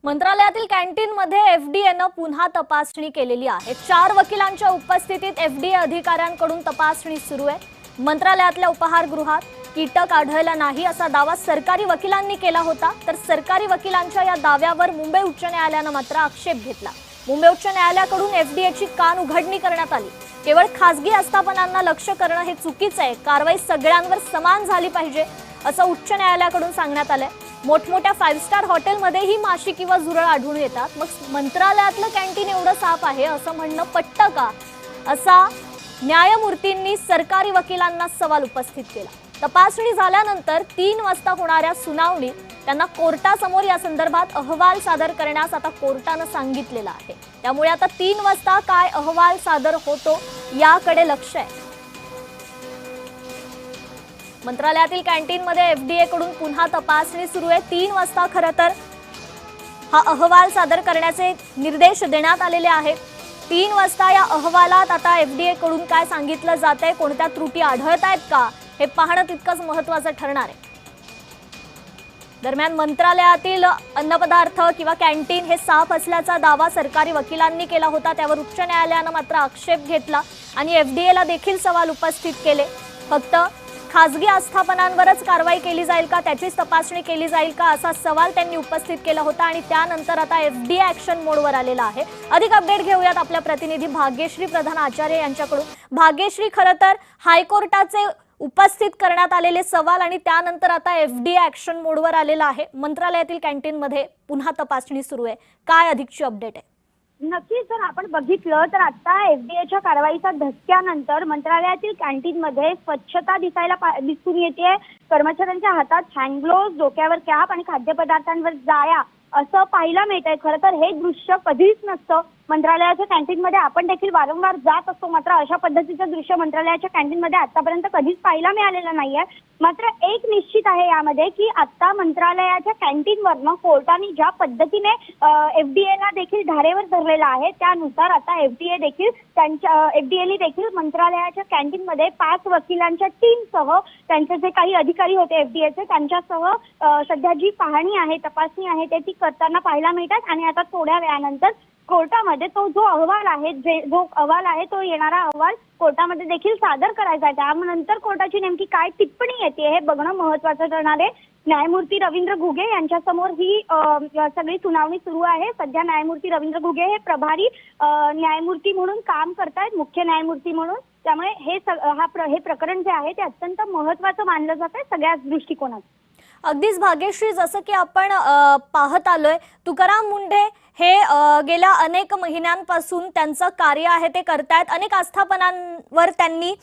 मंत्रालयातील कॅन्टीनमध्ये एफडीएनं पुन्हा तपासणी केलेली आहे। 4 वकिलांच्या उपस्थितीत एफडीए अधिकाऱ्यांकडून तपासणी सुरू आहे। मंत्रालयातल्या उपहारगृहात कीटक आढळला नाही असा दावा सरकारी वकिलांनी केला होता, तर सरकारी वकिलांच्या या दाव्यावर मुंबई उच्च न्यायालयानं मात्र आक्षेप घेतला। मुंबई उच्च न्यायालयाकडून एफडीएची कान उघडणी करण्यात आली। केवळ खासगी आस्थापनांना लक्ष्य करणं हे चुकीचं आहे, कारवाई सगळ्यांवर समान झाली पाहिजे असं उच्च न्यायालयाकडून सांगण्यात आलंय। मोठमोठ्या 5 स्टार हॉटेलमध्येही माशी किंवा झुरळ आढळून येतात, मग मंत्रालयातलं कॅन्टीन एवढं साफ आहे असं म्हणणं पटतं का, असा न्यायमूर्तींनी सरकारी वकिलांना सवाल उपस्थित केला। तपासणी झाल्यानंतर 3 वाजता होणाऱ्या सुनावणीत त्यांना कोर्टासमोर या संदर्भात अहवाल सादर करण्यास आता कोर्टानं सांगितलेलं आहे। त्यामुळे आता 3 वाजता काय अहवाल सादर होतो याकडे लक्ष आहे। मंत्रालयातील कॅन्टीनमध्ये एफडीए कडून पुन्हा तपासणी सुरू आहे। 3 वाजता खरं तर हा अहवाल सादर करण्याचे निर्देश देण्यात आलेले आहेत। 3 वाजता या अहवालात आता एफडीए कडून काय सांगितलं जातंय, कोणत्या त्रुटी आढळत आहेत का, हे पाहणं तितकंच महत्त्वाचं ठरणार आहे। दरम्यान मंत्रालयातील अन्नपदार्थ किंवा कॅन्टीन हे साफ असल्याचा दावा सरकारी वकिलांनी केला होता, त्यावर उच्च न्यायालयानं मात्र आक्षेप घेतला आणि एफडीएला देखील सवाल उपस्थित केले। फक्त खासगी आस्थापनांवरच कारवाई केली जाईल का, त्याचीच तपासणी केली जाईल का, असा सवाल त्यांनी उपस्थित केला होता आणि त्यानंतर आता एफडीए ॲक्शन मोडवर आलेला आहे। अधिक अपडेट घेऊयात आपल्या प्रतिनिधी भाग्यश्री प्रधान आचार्य यांच्याकडून। भाग्यश्री, खरं तर हायकोर्टाचे उपस्थित करण्यात आलेले सवाल आणि त्यानंतर आता एफडीए ॲक्शन मोडवर आलेला आहे। मंत्रालयातील कॅन्टीनमध्ये पुन्हा तपासणी सुरू आहे, काय अधिकची अपडेट आहे? नक्कीच जर आपण बघितलं तर आता एफडीएच्या कारवाईचा धसक्यानंतर मंत्रालयातील कॅन्टीनमध्ये स्वच्छता दिसून येते। कर्मचाऱ्यांच्या हातात हँड ग्लोव्ह, डोक्यावर कॅप आणि खाद्यपदार्थांवर जाळ्या असं पाहायला मिळतंय। खरं तर हे दृश्य कधीच नसतं मंत्रालयाच्या कॅन्टीनमध्ये, आपण देखील वारंवार जात असतो, मात्र अशा पद्धतीचं दृश्य मंत्रालयाच्या कॅन्टीनमध्ये आतापर्यंत कधीच पाहायला मिळालेलं नाहीये। मात्र एक निश्चित आहे यामध्ये की आता मंत्रालयाच्या कॅन्टीनवरनं कोर्टाने ज्या पद्धतीने एफडीएला देखील धारेवर धरलेला आहे, त्यानुसार आता एफडीएने देखील मंत्रालयाच्या कॅन्टीनमध्ये 5 वकिलांच्या टीमसह त्यांचे जे काही अधिकारी होते एफडीएचे त्यांच्यासह सध्या जी पाहणी आहे, तपासणी आहे ते ती करताना पाहायला मिळतात। आणि आता थोड्या वेळानंतर कोर्टामध्ये जो अहवाल आहे तो येणारा अहवाल कोर्टामध्ये देखील सादर करायचा आहे। त्यानंतर कोर्टाची नेमकी काय टिप्पणी येते हे बघणं महत्त्वाचं ठरणार आहे। न्यायमूर्ती रवींद्र घुगे यांच्यासमोर ही सगळी सुनावणी सुरू आहे। सध्या न्यायमूर्ती रवींद्र घुगे हे प्रभारी न्यायमूर्ती म्हणून काम करतायत, मुख्य न्यायमूर्ती म्हणून। त्यामुळे हे प्रकरण जे आहे ते अत्यंत महत्त्वाचं मानलं जातंय सगळ्याच दृष्टिकोनात। अगदीच भाग्यश्री, जसं की आपण पाहत आलोय, तुकाराम मुंढे हे गेल्या अनेक महिन्यांपासून त्यांचं कार्य आहे ते करतायत। अनेक आस्थापनांवर त्यांनी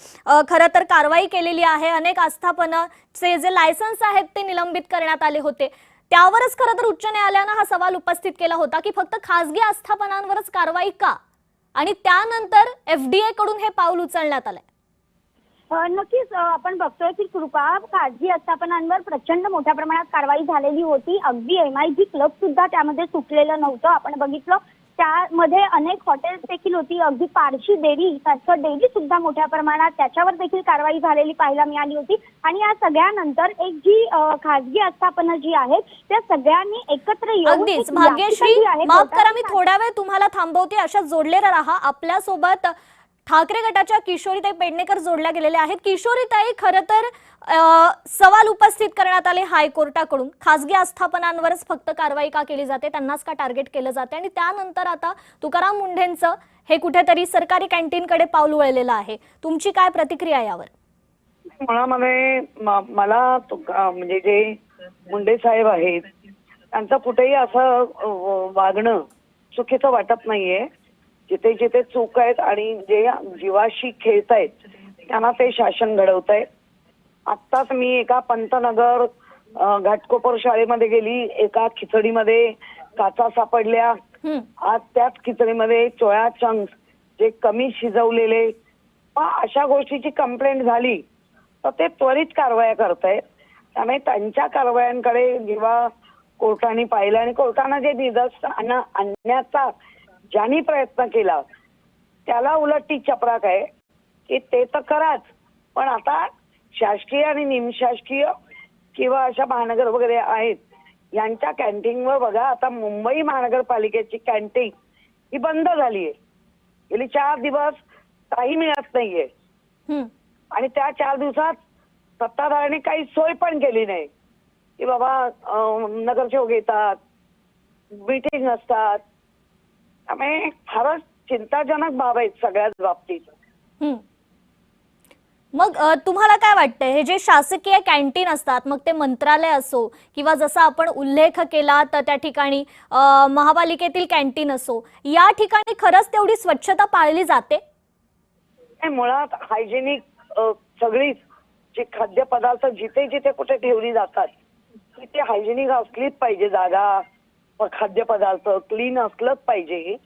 खरं तर कारवाई केलेली आहे। अनेक आस्थापनाचे जे लायसन्स आहेत ते निलंबित करण्यात आले होते। त्यावरच खरं तर उच्च न्यायालयानं हा सवाल उपस्थित केला होता की फक्त खासगी आस्थापनांवरच कारवाई का, आणि त्यानंतर एफडीए कडून हे पाऊल उचलण्यात आलंय। नक्कीच आपण बघतोय की खासगी आस्थापनांवर प्रचंड मोठ्या प्रमाणात कारवाई झालेली होती। अगदी एमआयजी क्लब सुद्धा त्यामध्ये सुटलेलं नव्हतं। आपण बघितलं त्यामध्ये अनेक हॉटेल्स देखील होती, अगदी पारशी डेअरी सारखं डेअरी सुद्धा मोठ्या प्रमाणात त्याच्यावर देखील कारवाई झालेली पाहायला मिळाली होती। आणि या सगळ्यानंतर एक जी खासगी आस्थापना जी आहेत त्या सगळ्यांनी एकत्र येऊन अगदीच भाग्यश्री, माफ करा मी थोडा वेळ तुम्हाला थांबवते, अशा जोडलेला राहा। आपल्या सोबत ठाकरे गटाच्या किशोरीताई पेडणेकर जोडल्या गेलेल्या आहेत। किशोरीताई, खरं तर सवाल उपस्थित करण्यात आले हायकोर्टाकडून, खासगी आस्थापनांवरच फक्त कारवाई का केली जाते, त्यांनाच का टार्गेट केलं जाते, आणि त्यानंतर आता तुकाराम मुंढेंचं हे कुठेतरी सरकारी कॅन्टीनकडे पाऊल वळलेलं आहे। तुमची काय प्रतिक्रिया यावर? मला म्हणजे जे मुंडे साहेब आहेत त्यांचं कुठेही असं वागणं चुकीचं वाटत नाहीये। जिथे जिथे चूक आहेत आणि जे जीवाशी खेळतायत त्यांना ते शासन घडवतंय। आत्ताच मी एका पंतनगर घाटकोपर शाळेमध्ये गेली, एका खिचडीमध्ये काचा सापडल्या। आज त्याच खिचडीमध्ये चोया चंक्स जे कमी शिजवलेले, अशा गोष्टीची कंप्लेंट झाली तर ते त्वरित कारवाया करतायत। त्यामुळे त्यांच्या कारवायांकडे जेव्हा कोर्टाने पाहिलं आणि कोर्टाने जे निदर्शनास आणण्याचा ज्यांनी प्रयत्न केला त्याला उलट ती चपराक आहे की ते तर कराच, पण आता शासकीय आणि निमशासकीय किंवा अशा महानगर वगैरे आहेत यांच्या कॅन्टीनवर बघा, आता मुंबई महानगरपालिकेची कॅन्टीन ही बंद झाली आहे. गेली 4 दिवस काही मिळत नाहीये. हं, आणि त्या 4 दिवसात सत्ताधाऱ्यांनी काही सोय पण केली नाही की बाबा नगरसेवक येतात, मीटिंग असतात. त्यामुळे फारच चिंताजनक बाब आहेत सगळ्याच बाबतीत. हं. मग तुम्हाला काय वाटतंय, हे जे शासकीय कॅन्टीन असतात, मग ते मंत्रालय असो किंवा जसा आपण उल्लेख केला तर त्या ठिकाणी महापालिकेतील कॅन्टीन असो, या ठिकाणी खरंच तेवढी स्वच्छता पाळली जाते? नाही, मुळात हायजेनिक सगळीच जी खाद्यपदार्थ जिथे जिथे कुठे ठेवली जातात तिथे हायजेनिक असलीच पाहिजे. जागा व खाद्यपदार्थ क्लीन असलंच पाहिजे.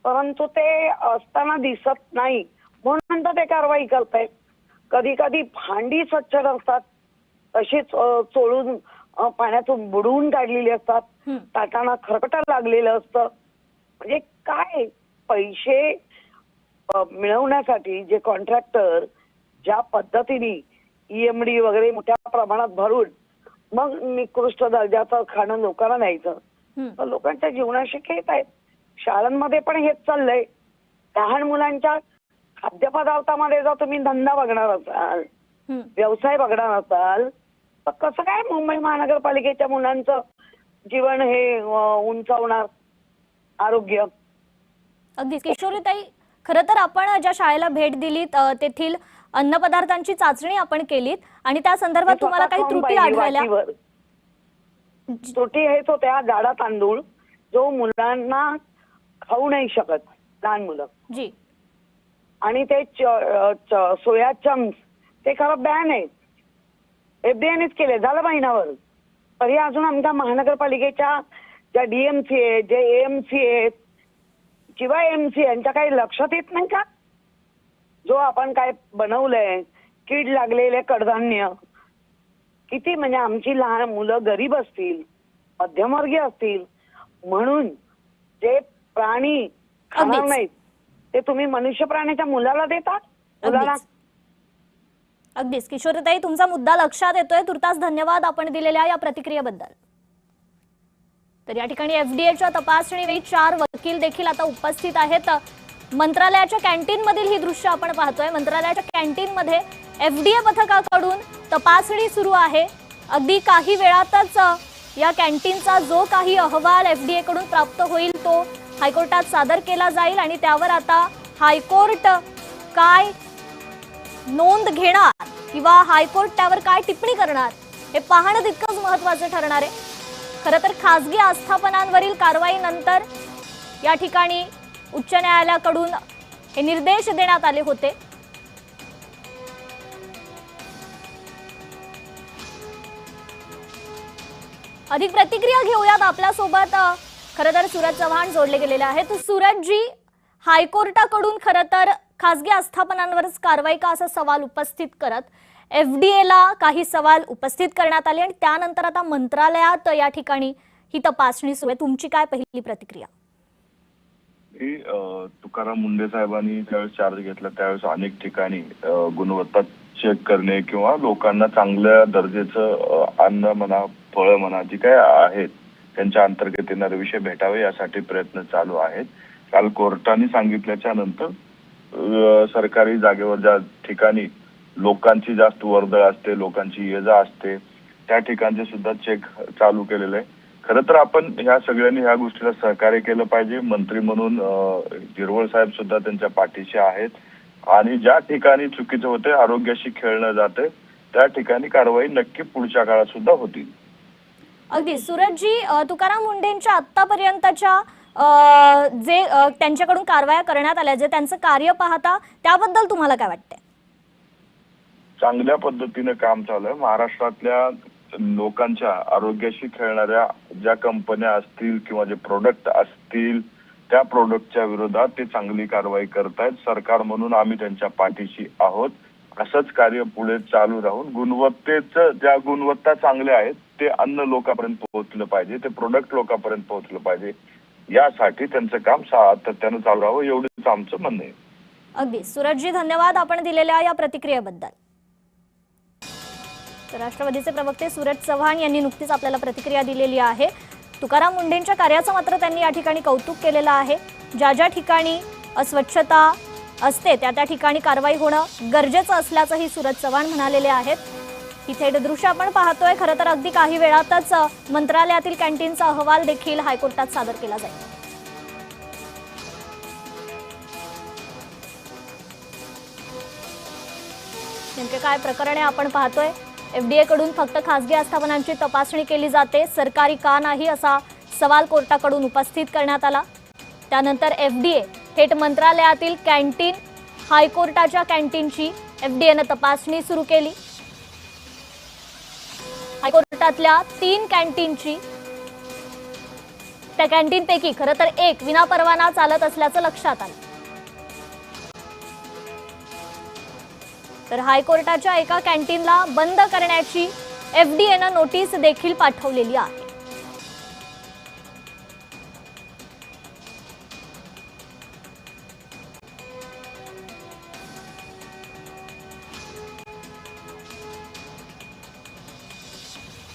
परंतु ते असताना दिसत नाही म्हणून तर ते कारवाई करतायत. कधी कधी भांडी स्वच्छ नसतात, तशीच चोळून पाण्यातून बुडवून काढलेली असतात. हं. ताटांना खरकटं लागलेलं असतं. म्हणजे काय पैसे मिळवण्यासाठी जे कॉन्ट्रॅक्टर ज्या पद्धतीने EMD वगैरे मोठ्या प्रमाणात भरून मग निकृष्ट दर्जाचं खाणं लोकांना द्यायचं, हं. तर लोकांच्या जीवनाशी खेळत आहेत. शाळांमध्ये पण हेच चाललंय. लहान मुलांच्या खाद्यपदार्थामध्ये जर तुम्ही धंदा बघणार असाल, हं. व्यवसाय बघणार असाल, तर कसं काय मुंबई महानगरपालिकेच्या मुलांचं जीवन हे उंचावणार आरोग्य? अगदीच किशोरीताई, खरं तर आपण ज्या शाळेला भेट दिलीत तेथील अन्नपदार्थांची चाचणी आपण केलीत आणि त्या संदर्भात तुम्हाला काही त्रुटी आढळल्या? त्रुटी हेच होत्या, जाडा तांदूळ जो मुलांना खाऊ नाही शकत, लहान मुलं. जी. आणि ते सोया चंक्स ते खरं बॅन आहेत. FDAनेच केले, झालं महिनाभर. तरी अजून आमच्या महानगरपालिकेच्या ज्या DMC आहेत, जे AMC आहेत किंवा MC यांच्या काही लक्षात येत नाही का? जो आपण काय बनवलंय, कीड लागलेले कडधान्य, किती म्हणजे आमची लहान मुलं गरीब असतील, मध्यमवर्गीय असतील म्हणून जे प्राणी खाणार अगदीच. नाहीत ते तुम्ही मनुष्य प्राण्याच्या मुलाला देता? मुलाला अगदीच किशोरीताई, तुमचा मुद्दा लक्षात येतोय. तुर्तास धन्यवाद आपण दिलेल्या या प्रतिक्रियेबद्दल. तर या ठिकाणी FDAच्या तपासणीवेळी 4 वकील देखील आता उपस्थित आहेत. मंत्रालयाच्या कॅन्टीन मधील ही दृश्य आपण पाहतोय. मंत्रालयाच्या कॅन्टीन मध्ये FDA पथकाकडून तपासणी सुरू आहे. अगदी काही वेळातच या कॅन्टीनचा जो काही अहवाल FDA कडून प्राप्त होईल तो हायकोर्टात सादर केला जाईल आणि त्यावर आता हायकोर्ट काय नोंद घेणार किंवा हायकोर्ट त्यावर काय टिप्पणी करणार हे पाहणं तितकंच महत्त्वाचं ठरणार आहे. खरं तर खासगी आस्थापनांवरील कारवाईनंतर या ठिकाणी उच्च न्यायालयाकडून हे निर्देश देण्यात आले होते. अधिक प्रतिक्रिया घेऊयात. आपल्यासोबत खरं तर सूरज चव्हाण जोडले गेलेले आहेत. सूरजजी, हायकोर्टाकडून खरं तर खासगी आस्थापनांवरच कारवाई का असा सवाल उपस्थित करत FDAला काही सवाल उपस्थित करण्यात आले आणि त्यानंतर आता मंत्रालयात या ठिकाणी ही तपासणी सुरू आहे. तुमची काय पहिली प्रतिक्रिया? तुकाराम मुंडे साहेबांनी ज्यावेळेस चार्ज घेतला त्यावेळेस अनेक ठिकाणी गुणवत्ता चेक करणे किंवा लोकांना चांगल्या दर्जाचं अन्न म्हणा, फळं म्हणा, जी काय आहेत त्यांच्या अंतर्गत येणारे विषय भेटावे यासाठी प्रयत्न चालू आहेत. काल कोर्टाने सांगितल्याच्या नंतर सरकारी जागेवर ज्या ठिकाणी लोकांची जास्त वर्दळ असते, लोकांची ये जा असते, त्या ठिकाणचे सुद्धा चेक चालू केलेले आहे. खरं तर आपण ह्या सगळ्यांनी ह्या गोष्टीला सहकार्य केलं पाहिजे. मंत्री म्हणून हिरवळ साहेब सुद्धा त्यांच्या पाठीशी आहेत आणि ज्या ठिकाणी चुकीचं होते, आरोग्याशी खेळलं जाते, त्या ठिकाणी कारवाई नक्की पुढच्या काळात सुद्धा होती. अगदी सूरजजी, तुकाराम मुंडेंच्या आतापर्यंतच्या जे त्यांच्याकडून कारवाया करण्यात आल्या, जे त्यांचं कार्य पाहता त्याबद्दल तुम्हाला काय वाटतंय? चांगल्या पद्धतीने काम चालू आहे. महाराष्ट्रातल्या लोकांच्या आरोग्याशी खेळणाऱ्या ज्या कंपन्या असतील किंवा जे प्रोडक्ट असतील त्या प्रोडक्टच्या विरोधात ते चांगली कारवाई करतायत. सरकार म्हणून आम्ही त्यांच्या पाठीशी आहोत. असंच कार्य पुढे चालू राहून गुणवत्तेचं ज्या गुणवत्ता चांगल्या आहेत ते अन्न लोकांपर्यंत पोहोचलं पाहिजे, ते प्रोडक्ट लोकांपर्यंत पोहोचलं पाहिजे, यासाठी त्यांचं काम सातत्यानं चालू राहावं एवढंच आमचं म्हणणं आहे. अगदी सूरजजी, धन्यवाद आपण दिलेल्या या प्रतिक्रियेबद्दल. तर राष्ट्रवादीचे प्रवक्ते सूरज चव्हाण यांनी नुकतीच आपल्याला प्रतिक्रिया दिलेली आहे। तुकाराम मुंढेंच्या कार्याचं मात्र त्यांनी या ठिकाणी कौतुक केलेलं आहे। ज्या ज्या ठिकाणी अस्वच्छता असते त्या ठिकाणी कारवाई होणं गरजेचं असल्याचंही सूरज चव्हाण म्हणालेले आहेत। ही थेट दृश्य आपण पाहतोय। खरं तर अगदी काही वेळातच मंत्रालयातील कॅन्टीनचा अहवाल देखील हायकोर्टात सादर केला जाईल। नेमके काय प्रकरण आहे आपण पाहतोय। एफडीए कडून फक्त खासगी आस्थापनांची तपासणी केली जाते, सरकारी का नाही असा सवाल कोर्टाकडून उपस्थित करण्यात आला। त्यानंतर एफडीए थेट मंत्रालयातील कॅन्टीन, हायकोर्टाच्या कॅन्टीनची एफडीएनं तपासणी सुरू केली। हायकोर्टातल्या 3 कॅन्टीनची, त्या कॅन्टीनपैकी खरं तर एक विनापरवाना चालत असल्याचं लक्षात आलं। तर हायकोर्टाच्या एका कॅन्टीनला बंद करण्याची एफडीएनं नोटीस देखील पाठवलेली आहे।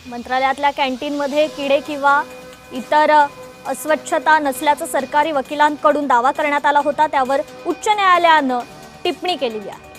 मंत्रालयातल्या कॅन्टीनमध्ये किडे किंवा इतर अस्वच्छता नसल्याचं सरकारी वकिलांकडून दावा करण्यात आला होता, त्यावर उच्च न्यायालयानं टिप्पणी केलेली आहे।